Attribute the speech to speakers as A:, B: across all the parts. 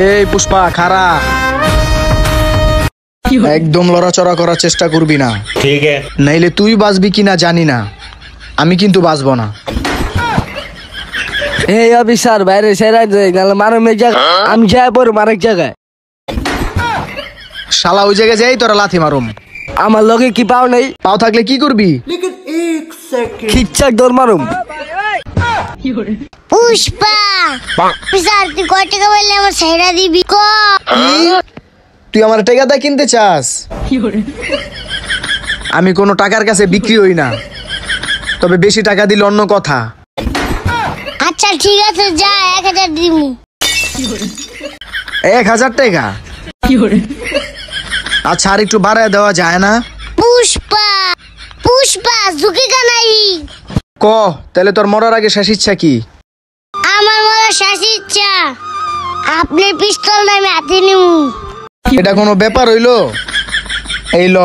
A: এই পুষ্পা খারা, একদম লড়াচড়া করার চেষ্টা করবি না, ঠিক আছে? নাইলে তুই বাঁচবি কিনা জানি না, আমি কিন্তু বাঁচবো না।
B: এই অফিসার বাইরে সেরা মারুম এক জায়গায়, আমি যাই পড়ুম আরেক জায়গায়।
A: শালা ওই জায়গায় যাই তোরা লাথি মারুম।
B: আমার লগে কি পাও নেই?
A: পাও থাকলে কি করবি?
B: খিচ্চাক দৌড় মারুম।
C: পুষ্পা অফিসার তুই কয় টাকা বললে আমার সেরা দিবি?
A: তুই আমার টেকাদা কিনতে চাস? আমি কোনো টাকার কাছে বিক্রি হই না, তবে বেশি টাকা দিলে অন্য কথা।
C: আচ্ছা ঠিক আছে, যা 1000 দিমু।
A: 1000 টাকা? আচ্ছা আর একটু বাড়ায় দেওয়া যায় না?
C: পুষ্পা পুষ্পা ঝুঁকি কানাই
A: ক, তাহলে তোর মরার আগে শেষ ইচ্ছা কি?
C: আমার মরা শেষ ইচ্ছা আপনি পিস্তল নামে হাতে নিমু।
A: এটা কোনো ব্যাপার হইলো? এই ল।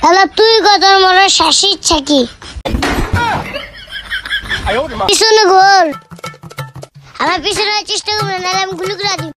C: তাহলে তুই কত মরা শেষ ইচ্ছা কি? পিছনে ঘোর, আমার পিছনে চেষ্টা করবেন না, আমি গুলি করে দিই।